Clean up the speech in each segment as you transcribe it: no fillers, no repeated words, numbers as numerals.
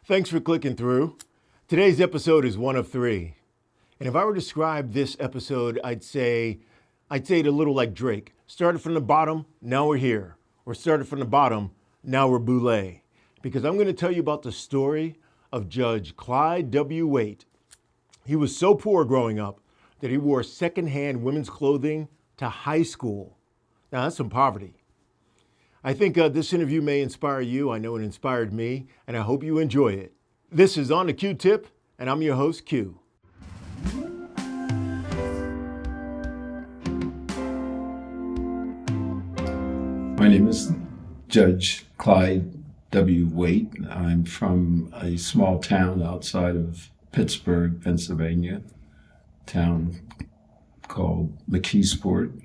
Thanks for clicking through. Today's episode is one of three. And if I were to describe this episode, I'd say it a little like Drake. Started from the bottom, now we're here. Or started from the bottom, now we're Boulé. Because I'm going to tell you about the story of Judge Clyde W. Waite. He was so poor growing up that he wore secondhand women's clothing to high school. Now that's some poverty. I think this interview may inspire you. I know it inspired me, and I hope you enjoy it. This is On the Q-Tip, and I'm your host, Q. My name is Judge Clyde W. Waite. I'm from a small town outside of Pittsburgh, Pennsylvania, a town called McKeesport.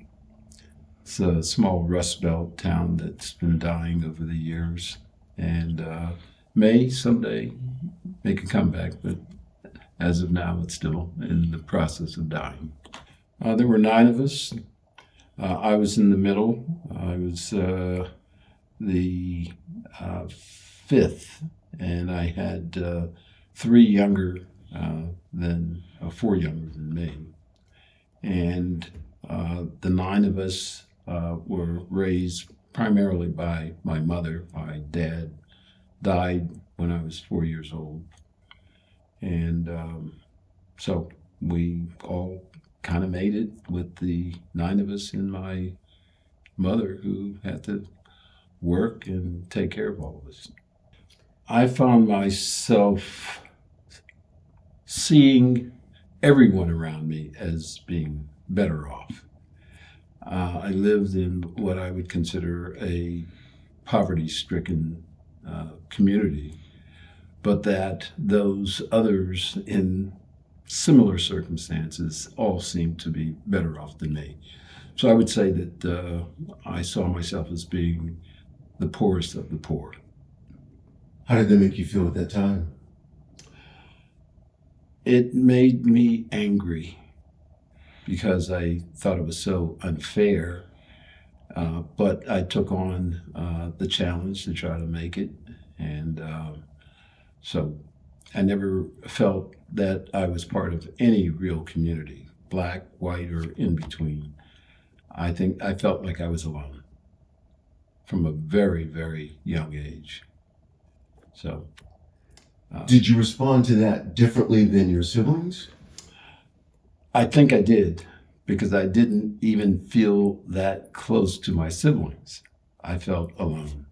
It's a small Rust Belt town that's been dying over the years and may someday make a comeback, but as of now, it's still in the process of dying. There were 9 of us. I was in the middle. I was the 5th, and I had 4 younger than me. And the 9 of us were raised primarily by my mother. My dad died when I was 4 years old. And so we all kind of made it with the 9 of us and my mother, who had to work and take care of all of us. I found myself seeing everyone around me as being better off. I lived in what I would consider a poverty-stricken community, but that those others in similar circumstances all seemed to be better off than me. So I would say that I saw myself as being the poorest of the poor. How did that make you feel at that time? It made me angry because I thought it was so unfair, but I took on the challenge to try to make it, and so I never felt that I was part of any real community, black, white, or in between. I think I felt like I was alone from a very, very young age. So, did you respond to that differently than your siblings? I think I did, because I didn't even feel that close to my siblings. I felt alone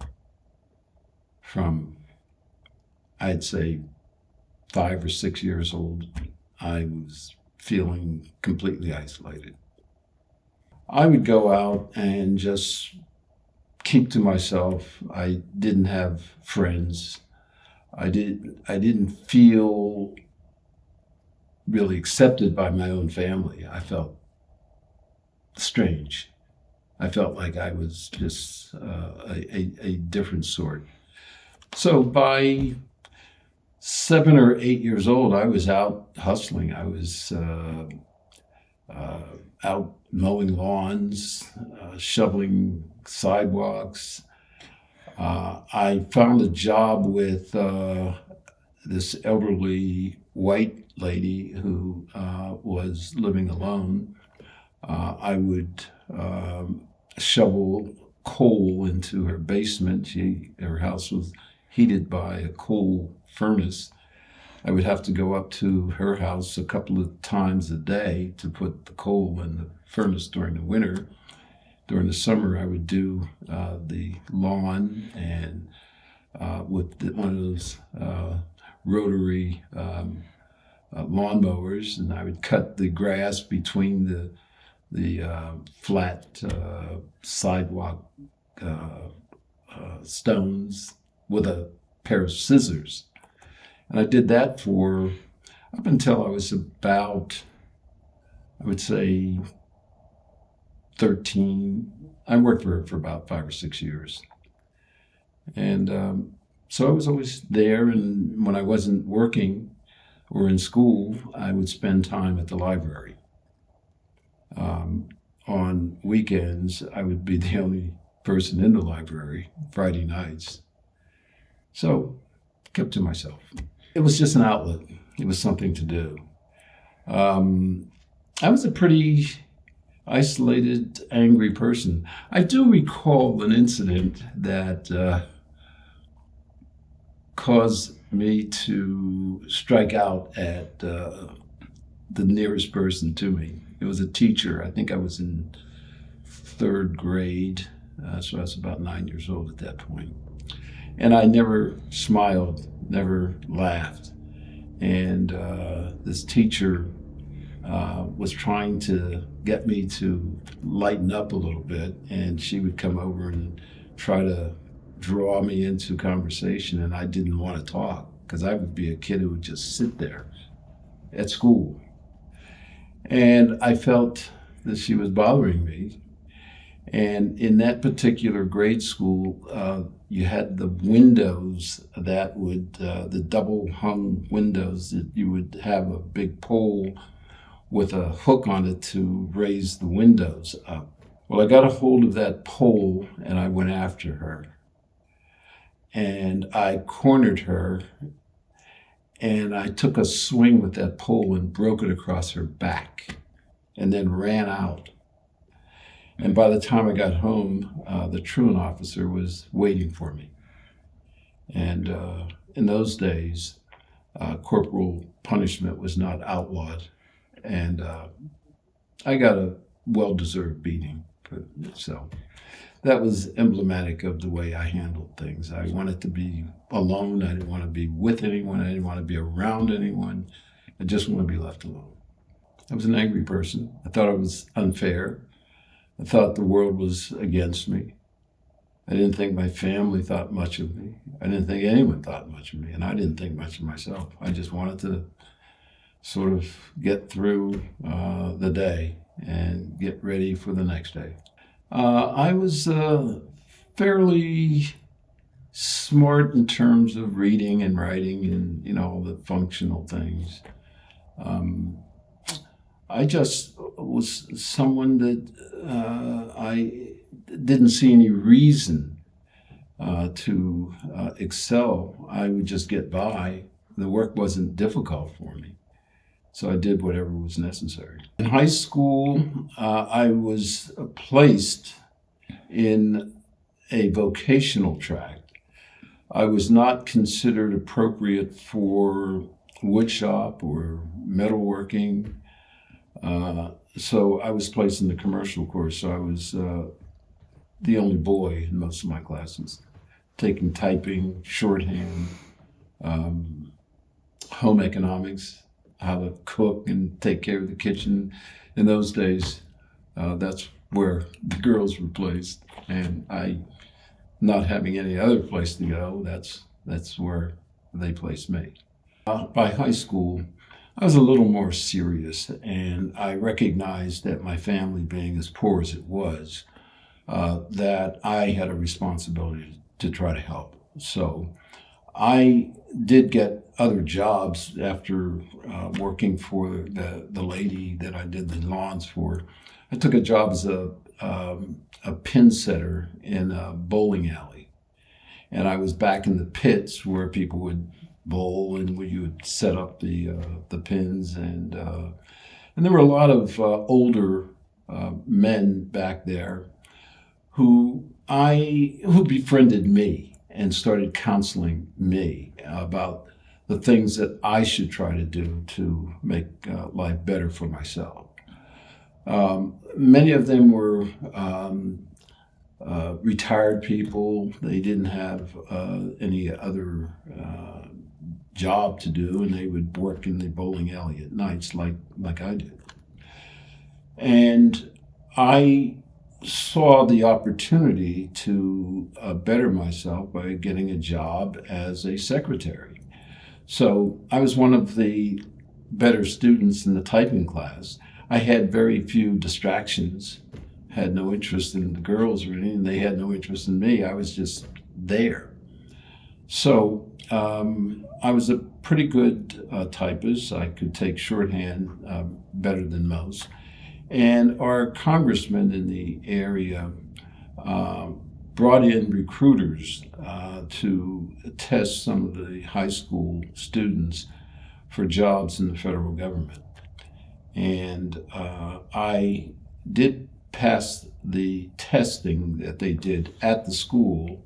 from, I'd say, 5 or 6 years old. I was feeling completely isolated. I would go out and just keep to myself. I didn't have friends. I didn't feel really accepted by my own family. I felt strange. I felt like I was just a different sort. So by 7 or 8 years old, I was out hustling. I was out mowing lawns, shoveling sidewalks. I found a job with this elderly white lady who was living alone. I would shovel coal into her basement. Her house was heated by a coal furnace. I would have to go up to her house a couple of times a day to put the coal in the furnace during the winter. During the summer, I would do the lawn and with one of those rotary lawnmowers, and I would cut the grass between the flat sidewalk stones with a pair of scissors. And I did that for up until I was about, I would say, 13. I worked for her for about 5 or 6 years. And so I was always there, and when I wasn't working or in school, I would spend time at the library. On weekends, I would be the only person in the library, Friday nights. So kept to myself. It was just an outlet. It was something to do. I was a pretty isolated, angry person. I do recall an incident that caused me to strike out at the nearest person to me. It was a teacher. I think I was in third grade, so I was about 9 years old at that point. And I never smiled, never laughed. And this teacher was trying to get me to lighten up a little bit, and she would come over and try to draw me into conversation, and I didn't want to talk because I would be a kid who would just sit there at school. And I felt that she was bothering me. And in that particular grade school, you had the windows that would, the double hung windows that you would have a big pole with a hook on it to raise the windows up. Well, I got a hold of that pole and I went after her. And I cornered her and I took a swing with that pole and broke it across her back and then ran out. And by the time I got home, the truant officer was waiting for me. And in those days, corporal punishment was not outlawed. And I got a well-deserved beating. So that was emblematic of the way I handled things. I wanted to be alone. I didn't want to be with anyone. I didn't want to be around anyone. I just wanted to be left alone. I was an angry person. I thought it was unfair. I thought the world was against me. I didn't think my family thought much of me. I didn't think anyone thought much of me, and I didn't think much of myself. I just wanted to sort of get through the day and get ready for the next day. I was fairly smart in terms of reading and writing and, all the functional things. I just was someone that I didn't see any reason to excel. I would just get by. The work wasn't difficult for me, so I did whatever was necessary. In high school, I was placed in a vocational track. I was not considered appropriate for woodshop or metalworking. So I was placed in the commercial course. So I was the only boy in most of my classes, taking typing, shorthand, home economics, how to cook and take care of the kitchen. In those days, that's where the girls were placed. And I, not having any other place to go, that's where they placed me. By high school, I was a little more serious, and I recognized that my family being as poor as it was, that I had a responsibility to try to help. So I did get other jobs after working for the lady that I did the lawns for. I took a job as a pin setter in a bowling alley. And I was back in the pits where people would bowl and where you would set up the pins. And there were a lot of older men back there who befriended me and started counseling me about the things that I should try to do to make life better for myself. Many of them were retired people. They didn't have any other job to do, and they would work in the bowling alley at nights like I did. And I saw the opportunity to better myself by getting a job as a secretary. So I was one of the better students in the typing class. I had very few distractions, had no interest in the girls or anything. They had no interest in me. I was just there. So I was a pretty good typist. I could take shorthand better than most. And our congressman in the area brought in recruiters to test some of the high school students for jobs in the federal government. And I did pass the testing that they did at the school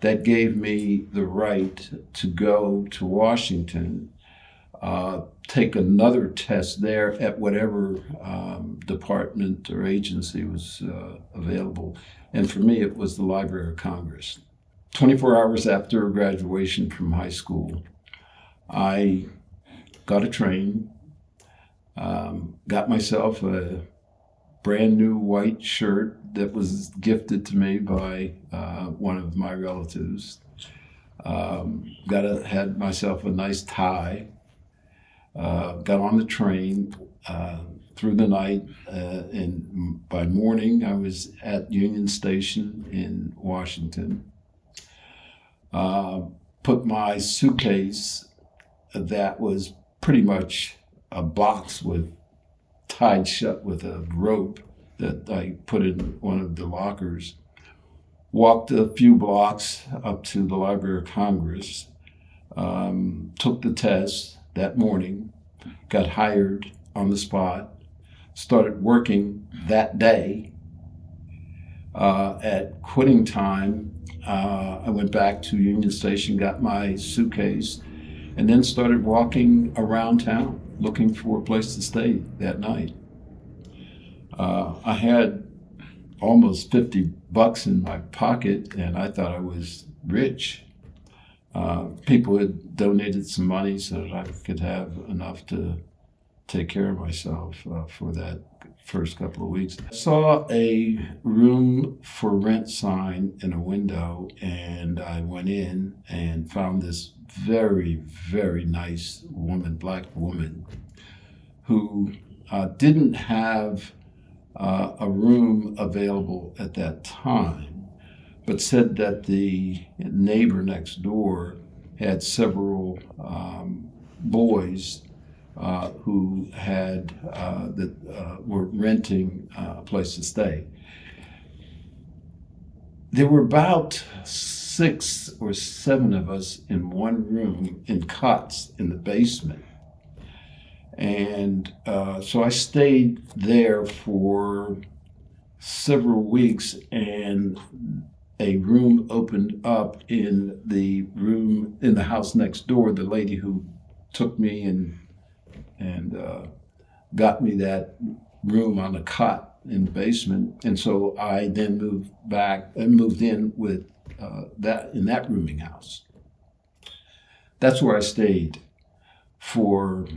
that gave me the right to go to Washington, take another test there at whatever department or agency was available. And for me, it was the Library of Congress. 24 hours after graduation from high school, I got a train, got myself a brand new white shirt that was gifted to me by one of my relatives. Had myself a nice tie. Got on the train through the night, and by morning I was at Union Station in Washington. Put my suitcase that was pretty much a box tied shut with a rope that I put in one of the lockers. Walked a few blocks up to the Library of Congress, took the test that morning, got hired on the spot, started working that day. At quitting time, I went back to Union Station, got my suitcase, and then started walking around town looking for a place to stay that night. I had almost $50 in my pocket, and I thought I was rich. People had donated some money so that I could have enough to take care of myself for that first couple of weeks. I saw a room for rent sign in a window, and I went in and found this very, very nice woman, black woman, who didn't have a room available at that time, but said that the neighbor next door had several boys who had were renting a place to stay. There were about 6 or 7 of us in one room in cots in the basement. And so I stayed there for several weeks, and a room opened up in the house next door. The lady who took me and got me that room on a cot in the basement. And so I then moved back and moved in with that rooming house. That's where I stayed for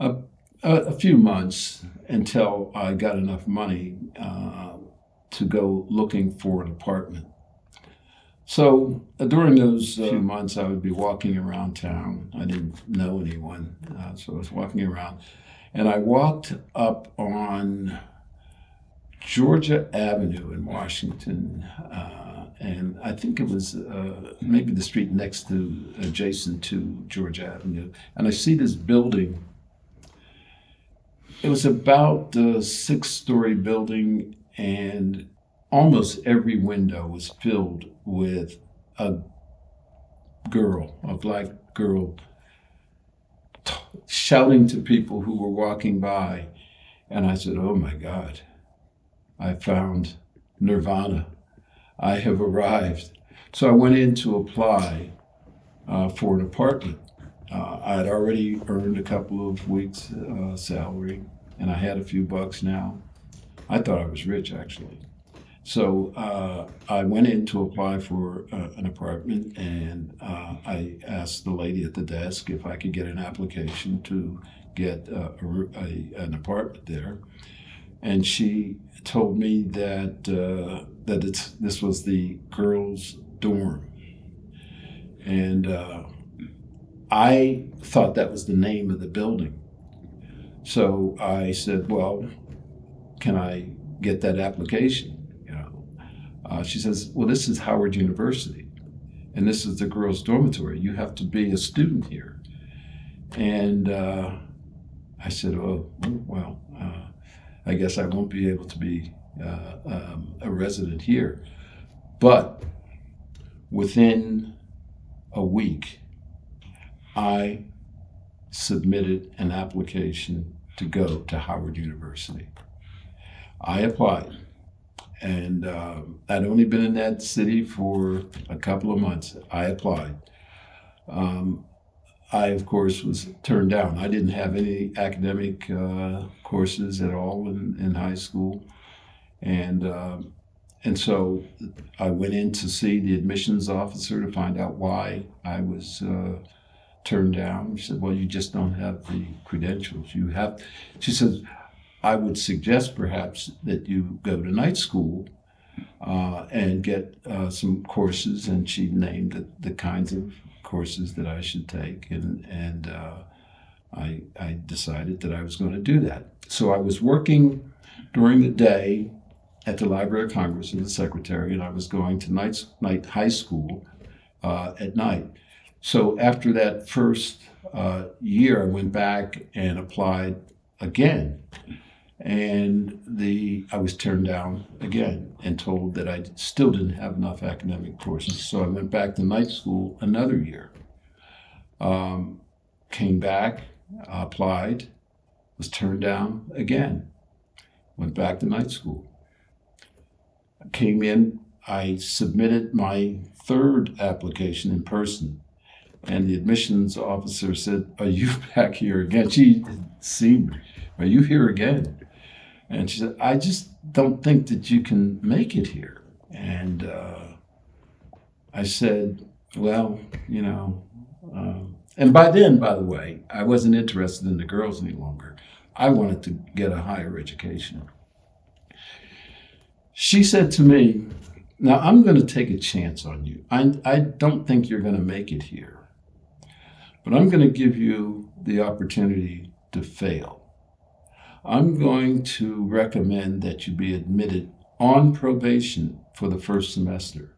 a few months until I got enough money to go looking for an apartment. So during those few months, I would be walking around town. I didn't know anyone, so I was walking around. And I walked up on Georgia Avenue in Washington, and I think it was maybe the street adjacent to Georgia Avenue. And I see this building. It was about a 6-story building, and almost every window was filled with a black girl, shouting to people who were walking by. And I said, oh my God, I found nirvana. I have arrived. So I went in to apply for an apartment. I had already earned a couple of weeks' salary, and I had a few bucks now. I thought I was rich, actually. So I went in to apply for an apartment, and I asked the lady at the desk if I could get an application to get an apartment there. And she told me that this was the girls' dorm. And I thought that was the name of the building. So I said, well, can I get that application? She says, well, this is Howard University, and this is the girls' dormitory. You have to be a student here. And I said, oh, well, I guess I won't be able to be a resident here. But within a week, I submitted an application to go to Howard University. I applied, and I'd only been in that city for a couple of months. I applied. I, of course, was turned down. I didn't have any academic courses at all in high school, and so I went in to see the admissions officer to find out why I was turned down. She said, "Well, you just don't have the credentials. You have," she said, "I would suggest perhaps that you go to night school and get some courses." And she named the kinds of courses that I should take, and I decided that I was going to do that. So I was working during the day at the Library of Congress as a secretary, and I was going to night high school at night. So after that first year, I went back and applied again, and I was turned down again and told that I still didn't have enough academic courses. So I went back to night school another year. Came back, applied, was turned down again. Went back to night school. Came in, I submitted my third application in person, and the admissions officer said, "Are you back here again?" She had seen me. "Are you here again?" And she said, "I just don't think that you can make it here." And I said, "Well, and by then, by the way, I wasn't interested in the girls any longer. I wanted to get a higher education." She said to me, "Now I'm going to take a chance on you. I don't think you're going to make it here, but I'm going to give you the opportunity to fail. I'm going to recommend that you be admitted on probation for the first semester.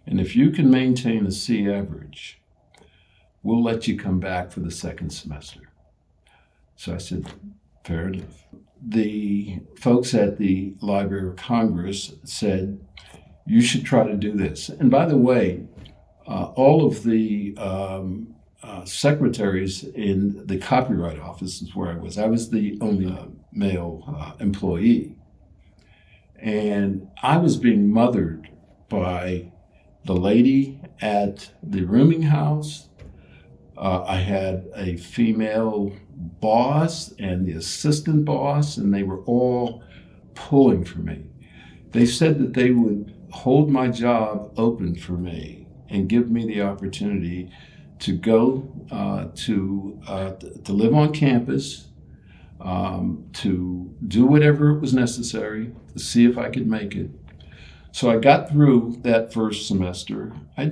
And if you can maintain a C average, we'll let you come back for the second semester." So I said, "Fair enough." The folks at the Library of Congress said, "You should try to do this." And by the way, all of the secretaries in the copyright office is where I was the only male employee. And I was being mothered by the lady at the rooming house. I had a female boss and the assistant boss, and they were all pulling for me. They said that they would hold my job open for me and give me the opportunity to go to live on campus, to do whatever was necessary to see if I could make it. So I got through that first semester. I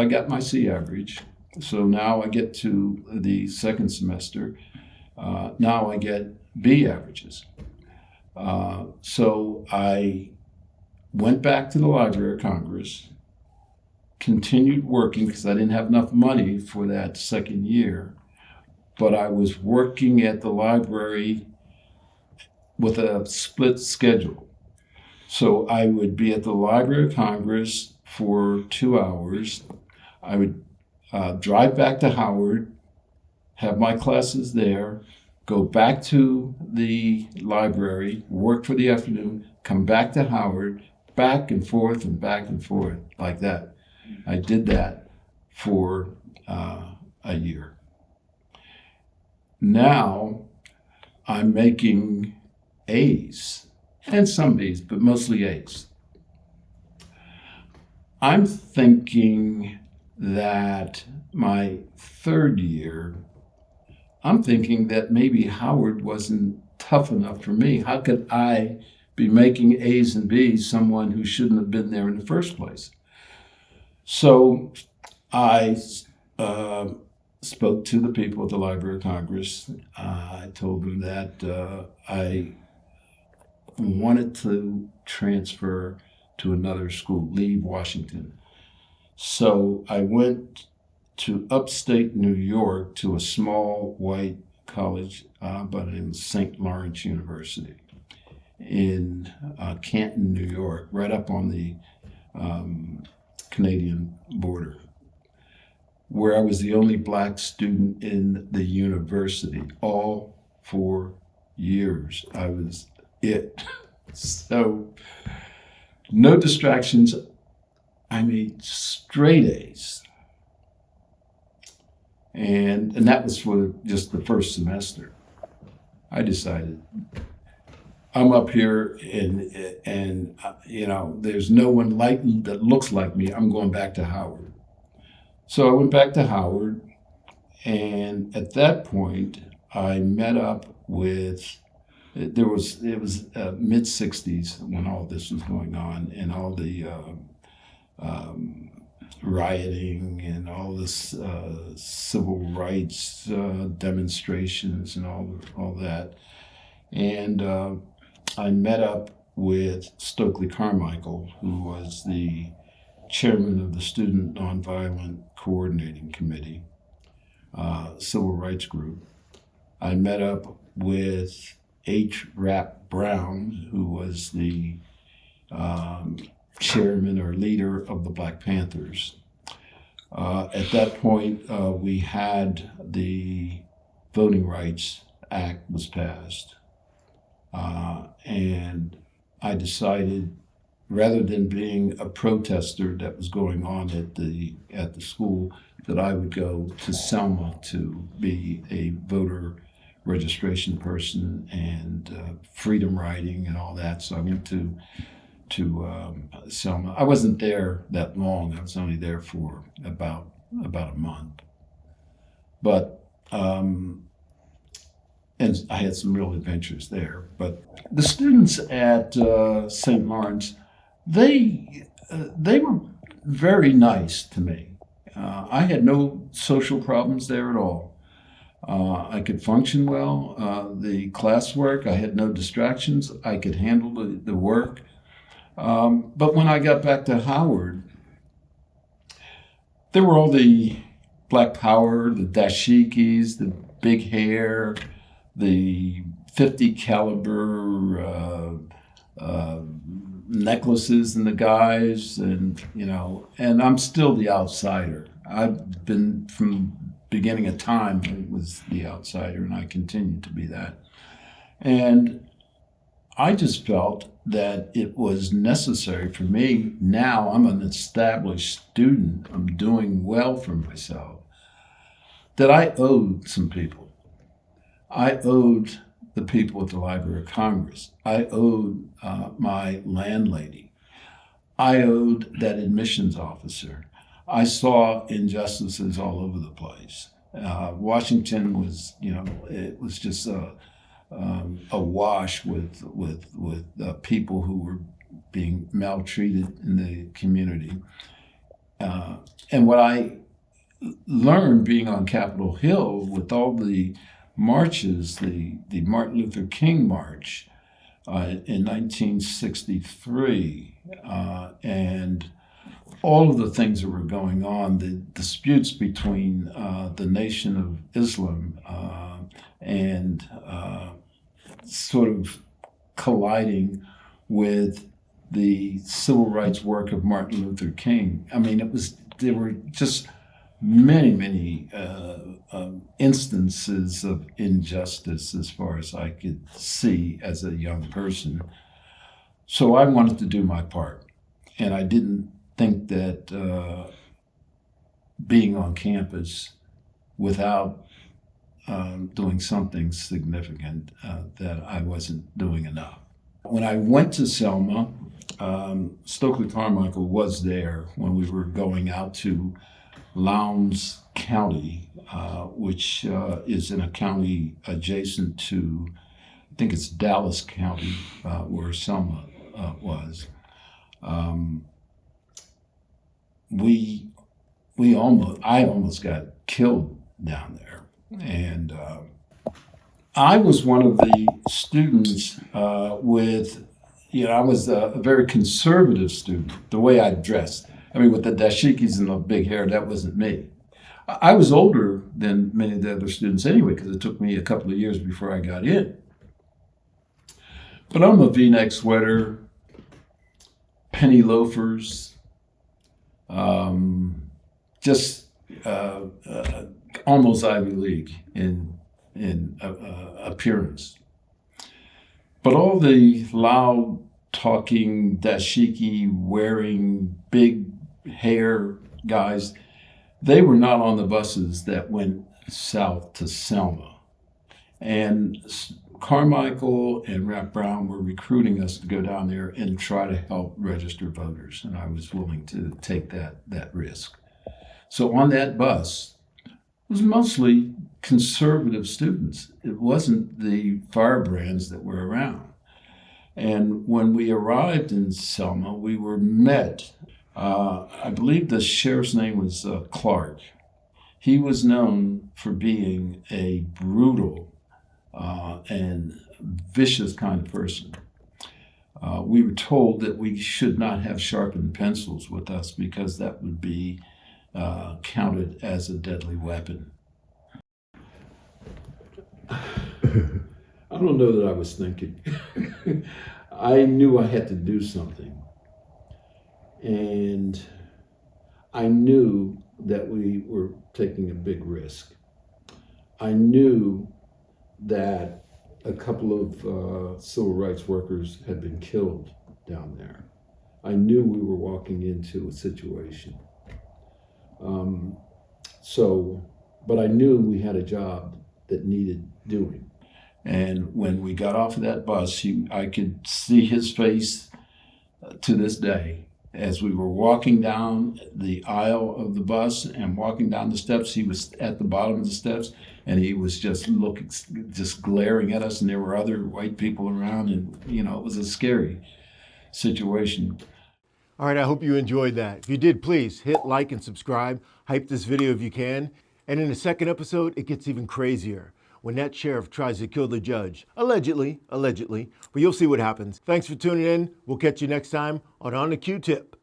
got my C average. So now I get to the second semester. Now I get B averages. So I went back to the Library of Congress, continued working because I didn't have enough money for that second year, but I was working at the library with a split schedule. So I would be at the Library of Congress for 2 hours. I would drive back to Howard, have my classes there, go back to the library, work for the afternoon, come back to Howard, back and forth like that. I did that for a year. Now I'm making A's and some B's, but mostly A's. I'm thinking that my third year, I'm thinking that maybe Howard wasn't tough enough for me. How could I be making A's and B's someone who shouldn't have been there in the first place? So I spoke to the people at the Library of Congress. I told them that I wanted to transfer to another school, leave Washington. So I went to upstate New York to a small white college by the name of St. Lawrence University in Canton, New York, right up on the Canadian border, where I was the only black student in the university. All 4 years, I was it. So, no distractions. I made straight A's. And that was for just the first semester. I decided I'm up here and there's no one like that looks like me. I'm going back to Howard. So I went back to Howard, and at that point I met up with, it was mid 60s when all this was going on, and all the rioting and all this civil rights demonstrations and all that. And I met up with Stokely Carmichael, who was the chairman of the Student Nonviolent Coordinating Committee, Civil Rights Group. I met up with H. Rap Brown, who was the chairman or leader of the Black Panthers. At that point, we had the Voting Rights Act was passed. And I decided, rather than being a protester that was going on at the school, that I would go to Selma to be a voter registration person and freedom riding and all that. So I went to Selma. I wasn't there that long. I was only there for about a month. But and I had some real adventures there. But the students at St. Lawrence, they were very nice to me. I had no social problems there at all. I could function well. The classwork, I had no distractions. I could handle the work. But when I got back to Howard, there were all the Black Power, the dashikis, the big hair, the 50 caliber necklaces in the guys, and I'm still the outsider. I've been from beginning of time, I was the outsider, and I continue to be that. And I just felt that it was necessary for me. Now I'm an established student, I'm doing well for myself, that I owed some people. I owed the people at the Library of Congress. I owed my landlady. I owed that admissions officer. I saw injustices all over the place. Washington was, it was just awash with people who were being maltreated in the community. And what I learned being on Capitol Hill with all the marches, the Martin Luther King March in 1963, and all of the things that were going on, the disputes between the Nation of Islam and sort of colliding with the civil rights work of Martin Luther King. I mean, there were just many instances of injustice as far as I could see as a young person. So I wanted to do my part. And I didn't think that being on campus without doing something significant, that I wasn't doing enough. When I went to Selma, Stokely Carmichael was there when we were going out to Lowndes County, which is in a county adjacent to, I think it's Dallas County, where Selma was. I almost got killed down there. And I was one of the students I was a very conservative student, the way I dressed. I mean, with the dashikis and the big hair, that wasn't me. I was older than many of the other students anyway, because it took me a couple of years before I got in. But I'm a V-neck sweater, penny loafers, just almost Ivy League in appearance. But all the loud talking, dashiki wearing, big hair guys, they were not on the buses that went south to Selma. And Carmichael and Rap Brown were recruiting us to go down there and try to help register voters, and I was willing to take that risk. So on that bus, it was mostly conservative students. It wasn't the firebrands that were around. And when we arrived in Selma, we were met. I believe the sheriff's name was Clark. He was known for being a brutal and vicious kind of person. We were told that we should not have sharpened pencils with us because that would be counted as a deadly weapon. I don't know that I was thinking. I knew I had to do something. And I knew that we were taking a big risk. I knew that a couple of civil rights workers had been killed down there. I knew we were walking into a situation. But I knew we had a job that needed doing. And when we got off of that bus, I could see his face to this day. As we were walking down the aisle of the bus and walking down the steps, he was at the bottom of the steps, and he was just looking, just glaring at us, and there were other white people around, and it was a scary situation. All right, I hope you enjoyed that. If you did, please hit like and subscribe. Hype this video if you can. And in the second episode, it gets even crazier when that sheriff tries to kill the judge. Allegedly, but you'll see what happens. Thanks for tuning in. We'll catch you next time on the Q-Tip.